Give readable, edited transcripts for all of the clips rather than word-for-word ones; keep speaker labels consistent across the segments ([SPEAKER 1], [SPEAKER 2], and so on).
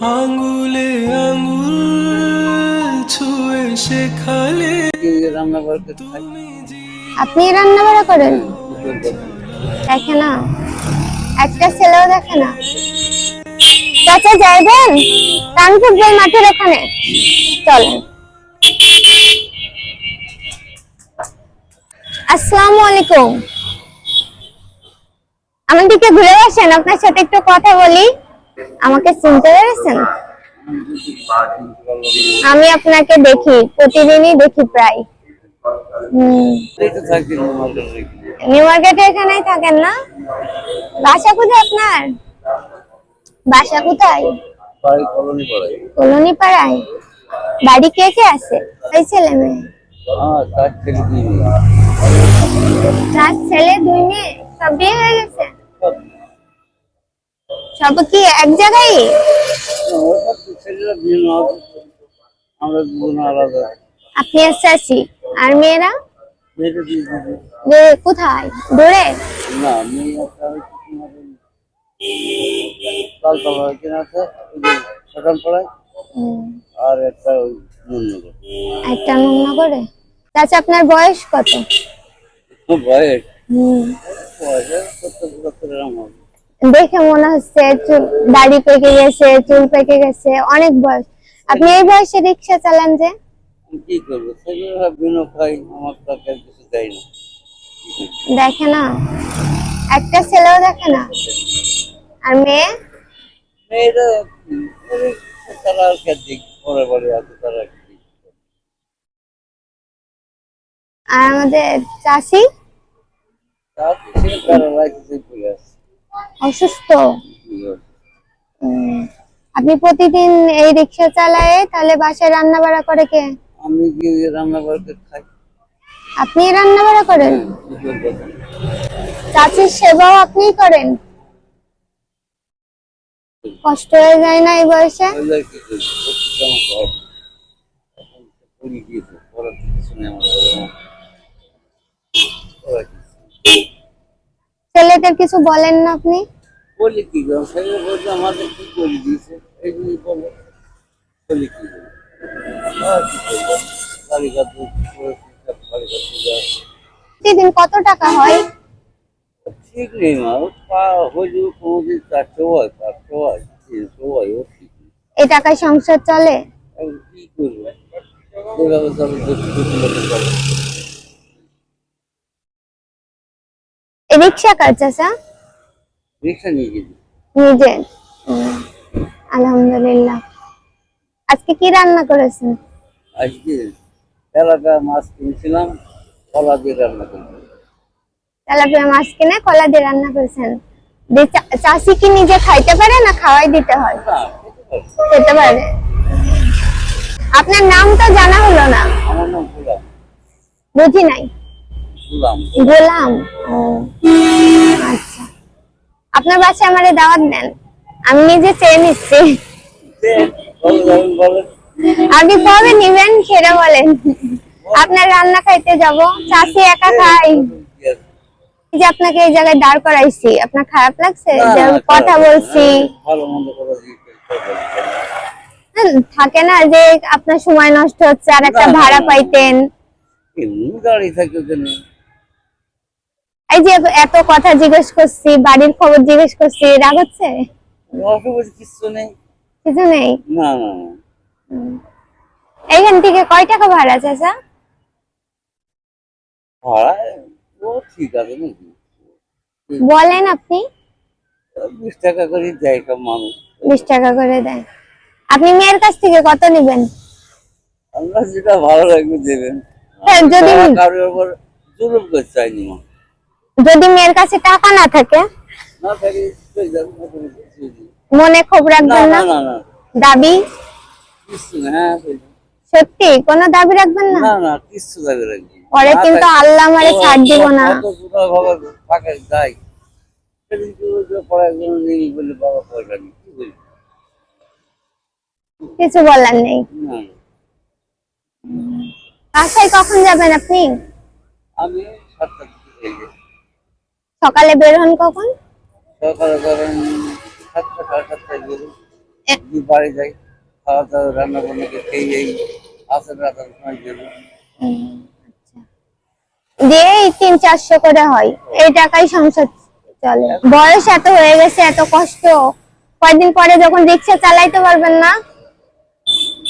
[SPEAKER 1] আঙ্গুলে আঙ্গুল ছুঁয়ে শেখালে
[SPEAKER 2] রান্না করতে খাই।
[SPEAKER 3] আপনি রান্না বাড়া করেন? দেখে না, একটা ছেলেও দেখে না। চাচা যাইবেন রান ফুটবল মাঠের ওখানে? চলেন। আসসালামু আলাইকুম। আমার দিকে ঘুরে আসেন, আপনার সাথে একটু কথা বলি। আমাকে চিনতে পেরেছেন? আমি আপনাকে দেখি, প্রতিদিনই দেখি প্রায়। নিউ মার্কেটে এখানেই থাকেন না? বাসা কোথায় আপনার? বাসা কোথায়? কলোনি পাড়ায়। বাড়ি কে কে আছে? এই ছেলে মেয়ে? চার ছেলে দুই মেয়ে, সব বিয়ে হয়ে গেছে? সব কি এক জায়গায়? আপনি চাচি আর মেয়েরা কোথায়? দূরে? একটা নন্নগরে। চাচা আপনার বয়স কত? দেখে মনে হচ্ছে দাড়ি পেকে গেছে, চুল পেকে গেছে, অনেক বয়স। আপনি এই বয়সে রিক্সা চালান যে?
[SPEAKER 2] কি করবো, সেগুলো খাই, আমার দরকার কিছু দেয় না।
[SPEAKER 3] দেখে না, একটা ছেলেও দেখে না। আর মেয়ে?
[SPEAKER 2] মেয়েরা তারা আর পরে পরে আছে তারা।
[SPEAKER 3] আর আমাদের চাষি অসুস্থ। আপনি প্রতিদিন এই রিক্সা চালায়, তাহলে বাসায় রান্না বাড়া করে কে?
[SPEAKER 2] আমি গিয়ে রান্না করতে খাই।
[SPEAKER 3] আপনি রান্না বাড়া করেন? চাচির সেবাও আপনিই করেন? কষ্ট হয়ে যায় না এই বয়সে? ছেলেদের কিছু বলেন না আপনি?
[SPEAKER 2] বলি কি আমাদের কি করে দিয়েছে এইগুলি বলো, বলি কি
[SPEAKER 3] প্রতিদিন কত টাকা হয়?
[SPEAKER 2] ঠিক নেই মা, কোনোদিন 400 হয়, 500 হয়, 300 হয়, ও ঠিক নেই।
[SPEAKER 3] এই টাকায় সংসার চলে?
[SPEAKER 2] কি করবো, এভাবে চলে চলে।
[SPEAKER 3] রিক্সা কার চাচা?
[SPEAKER 2] রিক্সা নিয়ে গেছি
[SPEAKER 3] নিজে। আলহামদুলিল্লাহ। আজকে কি রান্না করেছেন?
[SPEAKER 2] আজকে তেলাপিয়া মাছ কিনেছিলাম, কলা দিয়ে রান্না করবো।
[SPEAKER 3] তেলাপিয়া মাছ কিনে কলা দিয়ে রান্না করেছেন? চাষি কি নিজে খাইতে পারে না খাওয়াই দিতে হয়? খেতে পারে। আপনার নাম তো জানা হলো না।
[SPEAKER 2] আমার নাম গোলাম।
[SPEAKER 3] বুঝি নাই। গোলাম। আচ্ছা, আপনার বাসায় আমারে দাওয়াত দেন, আমি নিজে চেয়ে নিচ্ছি। আপনি কবে নিবেন সেটা বলেন। আপনার রান্না খাইতে যাব। চাষি একা খাই। যে আপনাকে এই জায়গায় দাঁড় করাইছি, আপনার খারাপ লাগছে যে কথা বলছি? থাকে না যে আপনার সময় নষ্ট হচ্ছে, আর একটা ভাড়া পাইতেন। এই যে এত কথা জিজ্ঞেস করছি, বাড়ির খবর জিজ্ঞেস করছি, রাগ হচ্ছে?
[SPEAKER 2] কিছু নেই,
[SPEAKER 3] কিছু নেই।
[SPEAKER 2] না না।
[SPEAKER 3] এইখান থেকে কয় টাকা ভাড়া চাচা?
[SPEAKER 2] ভাড়া ও ঠিক আছে নাকি,
[SPEAKER 3] বলেন আপনি।
[SPEAKER 2] 20 টাকা করে দেয় সব মানুষ।
[SPEAKER 3] 20 টাকা করে দেয়। আপনি মেয়ের কাছ থেকে কত নেবেন?
[SPEAKER 2] আমরা যেটা ভালো লাগবে দেবেন।
[SPEAKER 3] যদি
[SPEAKER 2] কারোর উপর জুলুম করতে চাইনি মা।
[SPEAKER 3] যদি মেয়ের কাছে টাকা না থাকে?
[SPEAKER 2] না থাকে
[SPEAKER 3] মনে ক্ষোভ রাখবেন না?
[SPEAKER 2] না না,
[SPEAKER 3] দাবি
[SPEAKER 2] কিছু না। হ্যাঁ
[SPEAKER 3] সত্যি কোনো দাবি রাখবেন না?
[SPEAKER 2] না না, কিছু দাবি রাখবি
[SPEAKER 3] পরে কিন্তু আল্লাহ আমারে ছাড় দিব না।
[SPEAKER 2] ফাঁকা যাই পড়ার জন্য নেই বলে বাবা পয়সা নেই, কি বলি?
[SPEAKER 3] কিছু বলার নেই। বাসায় কখন যাবেন আপনি?
[SPEAKER 2] আমি 7টার দিকে।
[SPEAKER 3] সকালে বের হন কখন?
[SPEAKER 2] সকালে ধরেন 7টা, 7:30টায় বেরোই। যদি বাড়ি যাই খাওয়া দাওয়া রান্না বান্না খেয়ে এই আসেন রাত 9 জন্য
[SPEAKER 3] যে 300-400 করে হয়, এই টাকাই সংসার চলে। বয়স এত হয়ে গেছে, এত কষ্ট, কয়েকদিন পরে যখন রিক্সা চালাইতে পারবেন না,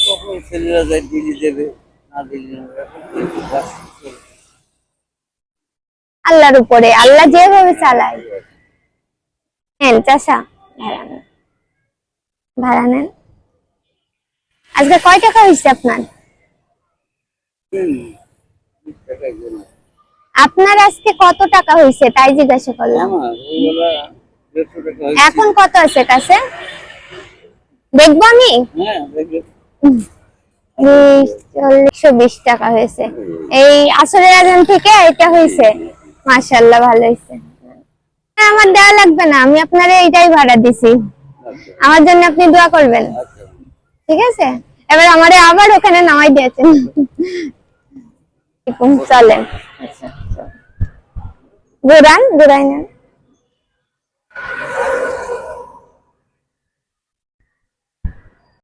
[SPEAKER 2] তখন ছেলেরা যায় দিল্লি দেবে, না দিল্লি
[SPEAKER 3] আল্লাহর উপরে, আল্লাহ যেভাবে চালায়। নেন চাষা, ভাড়া নেন। আজকে কয় টাকা হয়েছে আপনার? আপনার আজকে কত টাকা হয়েছে তাই জিজ্ঞাসা করলাম। এখন কত আছে কাছে দেখবো আমি? 120 টাকা হয়েছে। এই আসরের আজান থেকে এটা হয়েছে, মাশাআল্লাহ ভালো হয়েছে। আমার দেওয়া লাগবে না, আমি আপনারে এইটাই ভাড়া দিছি। আমার জন্য আপনি দোয়া করবেন, ঠিক আছে? এবার আমারে আবার ওখানে নামাই দিয়েছেন। চলেন, ঘুরান, ঘুরাই নেন।